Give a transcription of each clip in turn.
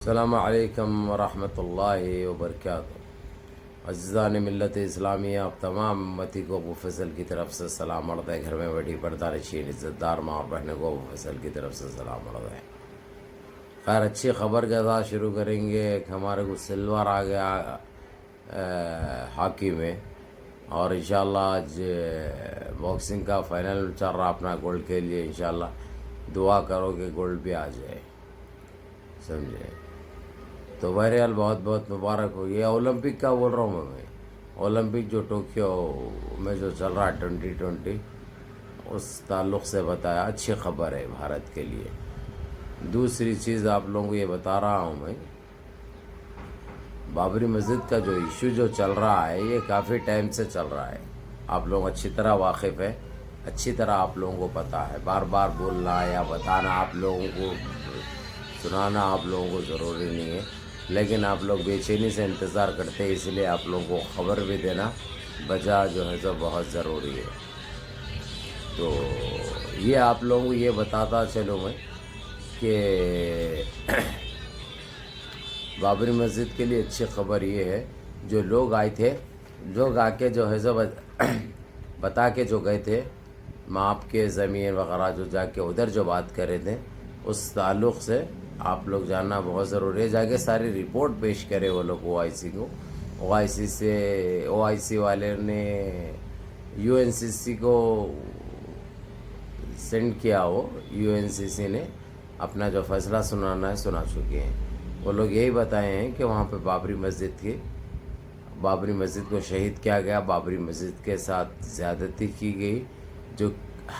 السلام علیکم ورحمۃ اللہ وبرکاتہ۔ عزیزان ملت اسلامیہ، اب تمام امتی کو ابو فضل کی طرف سے سلام عرض ہے۔ گھر میں بیٹھی پردہ نشین عزت دار ماں اور بہنوں کو ابو فضل کی طرف سے سلام عرض ہے۔ خیر، اچھی خبر کے ساتھ شروع کریں گے۔ ایک ہمارے کو سلور آ گیا ہاکی میں، اور انشاءاللہ آج باکسنگ کا فائنل چل رہا اپنا گولڈ کے لیے۔ انشاءاللہ دعا کرو کہ گولڈ بھی آ جائے، سمجھے؟ تو بہرحال بہت بہت مبارک ہو۔ یہ اولمپک کا بول رہا ہوں میں اولمپک جو ٹوکیو میں جو چل رہا ہے 2020، اس تعلق سے بتایا، اچھی خبر ہے بھارت کے لیے۔ دوسری چیز آپ لوگوں کو یہ بتا رہا ہوں میں، بابری مسجد کا جو ایشو جو چل رہا ہے یہ کافی ٹائم سے چل رہا ہے۔ آپ لوگ اچھی طرح واقف ہے، اچھی طرح آپ لوگوں کو پتہ ہے۔ بار بار بولنا یا بتانا آپ لوگوں کو، سنانا آپ لوگوں کو ضروری نہیں ہے، لیکن آپ لوگ بے چینی سے انتظار کرتے ہیں، اس لیے آپ لوگوں کو خبر بھی دینا بجا جو ہے تو بہت ضروری ہے۔ تو یہ آپ لوگوں کو یہ بتاتا چلوں میں کہ بابری مسجد کے لیے اچھی خبر یہ ہے، جو لوگ آئے تھے، لوگ آ کے جو ہے تو بتا کے جو گئے تھے، ماپ کے زمین وغیرہ جو جا کے ادھر جو بات کر رہے تھے، اس تعلق سے آپ لوگ جاننا بہت ضروری ہے۔ جا کے ساری رپورٹ پیش کرے وہ لوگ او آئی سی کو۔ او آئی سی والے نے یو این سی سی کو سینڈ کیا، وہ یو این سی سی نے اپنا جو فیصلہ سنانا ہے سنا چکے ہیں۔ وہ لوگ یہی بتائے ہیں کہ وہاں پہ بابری مسجد کو شہید کیا گیا، بابری مسجد کے ساتھ زیادتی کی گئی، جو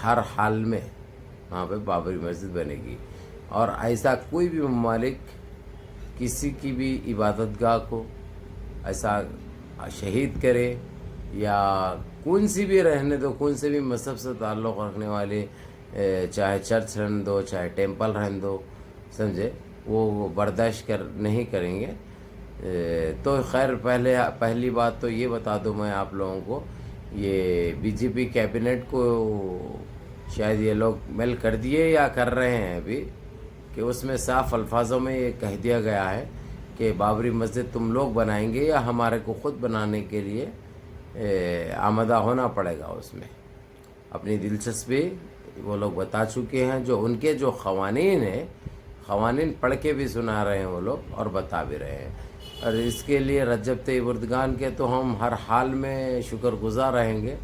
ہر حال میں وہاں پہ بابری مسجد بنے گی، اور ایسا کوئی بھی ممالک کسی کی بھی عبادت گاہ کو ایسا شہید کرے، یا کون سی بھی رہنے دو، کون سے بھی مذہب سے تعلق رکھنے والے، چاہے چرچ رہنے دو چاہے ٹیمپل رہنے دو، سمجھے، وہ برداشت نہیں کریں گے۔ تو خیر، پہلی بات تو یہ بتا دوں میں آپ لوگوں کو، یہ بی جے پی کیبنٹ کو شاید یہ لوگ میل کر دیے یا کر رہے ہیں ابھی، کہ اس میں صاف الفاظوں میں یہ کہہ دیا گیا ہے کہ بابری مسجد تم لوگ بنائیں گے یا ہمارے کو خود بنانے کے لیے آمادہ ہونا پڑے گا۔ اس میں اپنی دلچسپی وہ لوگ بتا چکے ہیں، جو ان کے جو قوانین ہیں، قوانین پڑھ کے بھی سنا رہے ہیں وہ لوگ اور بتا بھی رہے ہیں۔ اور اس کے لیے رجب طیب اردگان کے تو ہم ہر حال میں شکر گزار رہیں گے،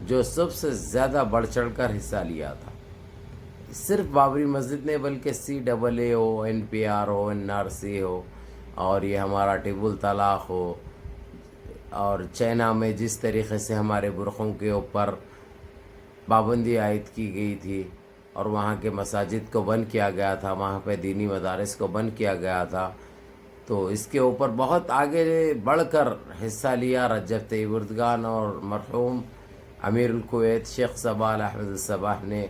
جو سب سے زیادہ بڑھ چڑھ کر حصہ لیا تھا۔ صرف بابری مسجد نہیں بلکہ CAA ہو، NPR ہو، NRC ہو، اور یہ ہمارا ٹیبل طلاق ہو، اور چائنا میں جس طریقے سے ہمارے برقعوں کے اوپر پابندی عائد کی گئی تھی، اور وہاں کے مساجد کو بند کیا گیا تھا، وہاں پہ دینی مدارس کو بند کیا گیا تھا، تو اس کے اوپر بہت آگے بڑھ کر حصہ لیا رجب طیب اردگان اور مرحوم امیر الکویت شیخ صباح احمد الصباح نے۔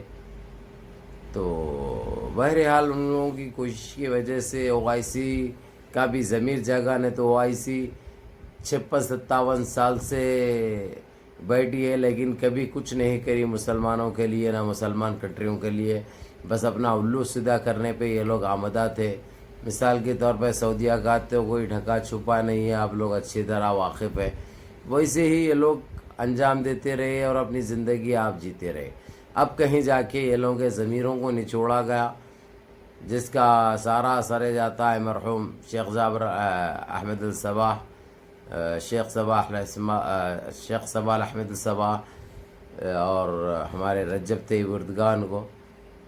تو بہرحال ان لوگوں کی کوشش کی وجہ سے او آئی سی کا بھی ضمیر جگہ نے، تو او آئی سی 56-57 سال سے بیٹھی ہے، لیکن کبھی کچھ نہیں کری مسلمانوں کے لیے، نہ مسلمان کنٹریوں کے لیے، بس اپنا الو سیدھا کرنے پہ یہ لوگ آمدہ تھے۔ مثال کے طور پہ سعودیہ کا تو کوئی ڈھکا چھپا نہیں ہے، آپ لوگ اچھی طرح واقف ہے، ویسے ہی یہ لوگ انجام دیتے رہے اور اپنی زندگی آپ جیتے رہے۔ اب کہیں جا کے یہ لوگوں کے ضمیروں کو نچوڑا گیا، جس کا سارا اثر جاتا ہے مرحوم شیخ جابر احمد الصباح، شیخ صباح احمد الصباح، اور ہمارے رجب طیب اردگان کو،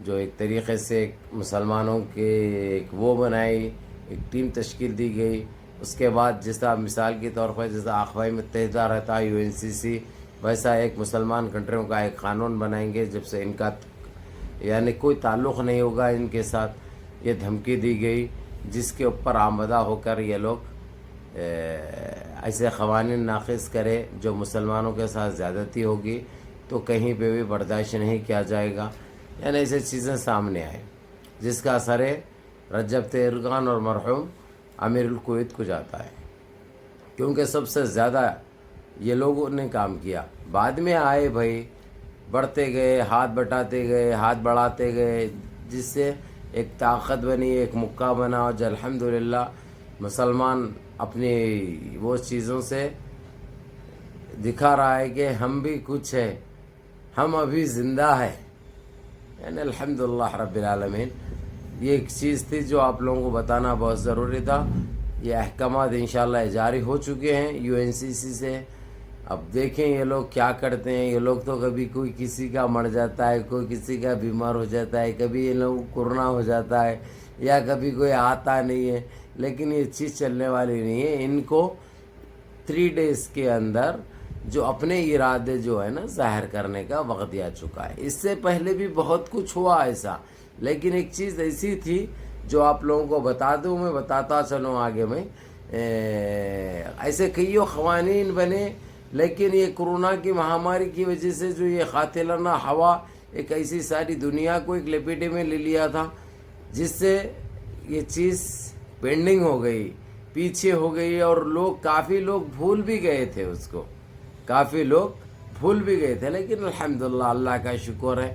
جو ایک طریقے سے مسلمانوں کے ایک وہ بنائی، ایک ٹیم تشکیل دی گئی۔ اس کے بعد جیسا مثال کے طور پر جیسا اقوام متحدہ رہتا ہے UNCC، ویسا ایک مسلمان کنٹریوں کا ایک قانون بنائیں گے، جب سے ان کا یعنی کوئی تعلق نہیں ہوگا ان کے ساتھ، یہ دھمکی دی گئی، جس کے اوپر آمدہ ہو کر یہ لوگ ایسے قوانین نافذ کرے جو مسلمانوں کے ساتھ زیادتی ہوگی تو کہیں پہ بھی برداشت نہیں کیا جائے گا، یعنی ایسے چیزیں سامنے آئے، جس کا اثر رجب طیب اردگان اور مرحوم امیر الکویت کو جاتا ہے، کیونکہ سب سے زیادہ یہ لوگوں نے کام کیا۔ بعد میں آئے بھائی، بڑھتے گئے، ہاتھ بٹاتے گئے، ہاتھ بڑھاتے گئے، جس سے ایک طاقت بنی، ایک مکہ بنا، اور جو الحمدللہ مسلمان اپنی وہ چیزوں سے دکھا رہا ہے کہ ہم بھی کچھ ہے، ہم ابھی زندہ ہے، یعنی الحمدللہ رب العالمین. یہ ایک چیز تھی جو آپ لوگوں کو بتانا بہت ضروری تھا. یہ احکامات انشاءاللہ جاری ہو چکے ہیں UNCC سے. اب دیکھیں یہ لوگ کیا کرتے ہیں. یہ لوگ تو کبھی کوئی کسی کا مر جاتا ہے، کوئی کسی کا بیمار ہو جاتا ہے، کبھی یہ لوگ کورونا ہو جاتا ہے، یا کبھی کوئی آتا نہیں ہے، لیکن یہ چیز چلنے والی نہیں ہے. ان کو 3 days کے اندر جو اپنے ارادے جو ہے نا ظاہر کرنے کا وقت آ چکا ہے. اس سے پہلے بھی بہت کچھ ہوا ایسا، لیکن ایک چیز ایسی تھی جو آپ لوگوں کو بتا دوں، میں بتاتا چلوں آگے میں. ایسے کئی قوانین بنے، لیکن یہ کرونا کی مہاماری کی وجہ سے جو یہ قاتلانہ ہوا ایک ایسی ساری دنیا کو ایک لپیٹے میں لے لیا تھا، جس سے یہ چیز پینڈنگ ہو گئی، پیچھے ہو گئی، اور کافی لوگ بھول بھی گئے تھے اس کو، کافی لوگ بھول بھی گئے تھے. لیکن الحمدللہ اللہ کا شکر ہے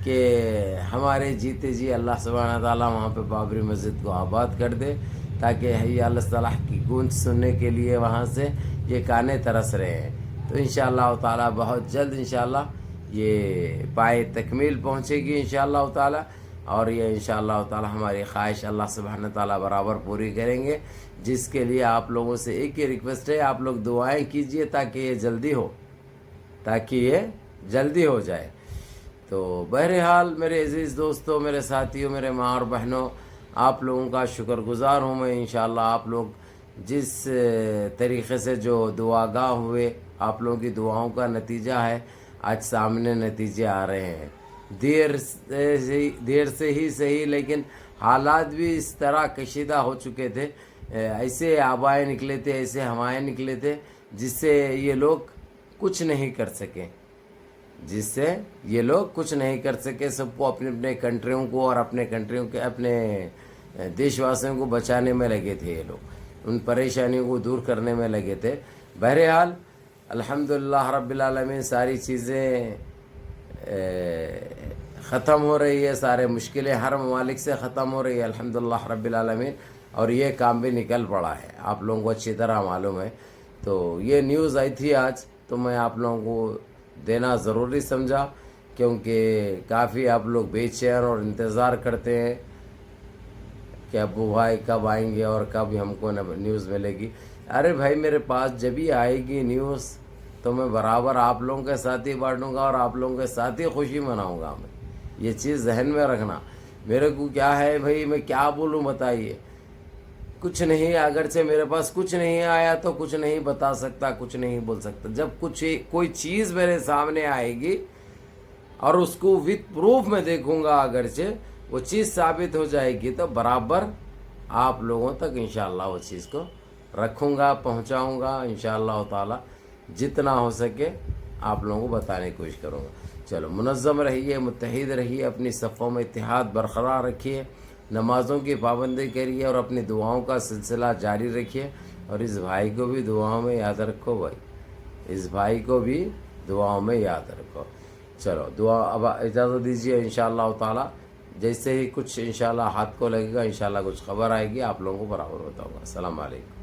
کہ ہمارے جیتے جی اللہ سبحانہ تعالیٰ وہاں پہ بابری مسجد کو آباد کر دے، تاکہ حی علی الصلاح کی گونج سننے کے لیے وہاں سے یہ کانے ترس رہے ہیں. تو انشاءاللہ تعالیٰ بہت جلد انشاءاللہ یہ پائے تکمیل پہنچے گی انشاءاللہ تعالیٰ. اور یہ انشاءاللہ تعالیٰ ہماری خواہش اللہ سبحانہ تعالیٰ برابر پوری کریں گے، جس کے لیے آپ لوگوں سے ایک ہی ریکویسٹ ہے، آپ لوگ دعائیں کیجئے تاکہ یہ جلدی ہو جائے. تو بہرحال میرے عزیز دوستوں، میرے ساتھیوں، میرے ماں اور بہنوں، آپ لوگوں کا شکر گزار ہوں میں. انشاءاللہ آپ لوگ جس طریقے سے جو دعاگاہ ہوئے، آپ لوگوں کی دعاؤں کا نتیجہ ہے آج سامنے نتیجے آ رہے ہیں. دیر سے ہی صحیح، لیکن حالات بھی اس طرح کشیدہ ہو چکے تھے، ایسے آبائیں نکلے تھے، ایسے ہوائیں نکلے تھے، جس سے یہ لوگ کچھ نہیں کر سکے، سب کو اپنے اپنے کنٹریوں کو اور اپنے دیش واسیوں کو بچانے میں لگے تھے. یہ لوگ ان پریشانیوں کو دور کرنے میں لگے تھے. بہرحال الحمدللہ رب العالمین ساری چیزیں ختم ہو رہی ہے، سارے مشکلیں ہر ممالک سے ختم ہو رہی ہے الحمدللہ رب العالمین. اور یہ کام بھی نکل پڑا ہے، آپ لوگوں کو اچھی طرح معلوم ہے. تو یہ نیوز آئی تھی آج، تو میں آپ لوگوں کو دینا ضروری سمجھا، کیونکہ کافی آپ لوگ بے چین اور انتظار کرتے ہیں کہ ابو بھائی کب آئیں گے اور کب ہم کو نیوز ملے گی. ارے بھائی میرے پاس جب ہی آئے گی نیوز تو میں برابر آپ لوگوں کے ساتھ ہی بانٹوں گا اور آپ لوگوں کے ساتھ ہی خوشی مناؤں گا. میں یہ چیز ذہن میں رکھنا. میرے کو کیا ہے بھائی، میں کیا بولوں بتائیے، کچھ نہیں. اگرچہ میرے پاس کچھ نہیں آیا تو کچھ نہیں بتا سکتا، کچھ نہیں بول سکتا. جب کوئی چیز میرے سامنے آئے گی اور اس کو وتھ پروف میں دیکھوں گا، اگرچہ وہ چیز ثابت ہو جائے گی تو برابر آپ لوگوں تک انشاءاللہ وہ چیز کو رکھوں گا، پہنچاؤں گا انشاءاللہ تعالی. جتنا ہو سکے آپ لوگوں کو بتانے کی کوشش کروں گا. چلو منظم رہیے، متحد رہیے، اپنی صفوں میں اتحاد برقرار رکھیے، نمازوں کی پابندی کریے اور اپنی دعاؤں کا سلسلہ جاری رکھیے. اور اس بھائی کو بھی دعاؤں میں یاد رکھو بھائی، اس بھائی کو بھی دعاؤں میں یاد رکھو. چلو دعا اب اجازت دیجیے. انشاءاللہ تعالی جیسے ہی کچھ انشاءاللہ ہاتھ کو لگے گا، انشاءاللہ کچھ خبر آئے گی آپ لوگوں کو برابر بتاؤں گا. السلام علیکم.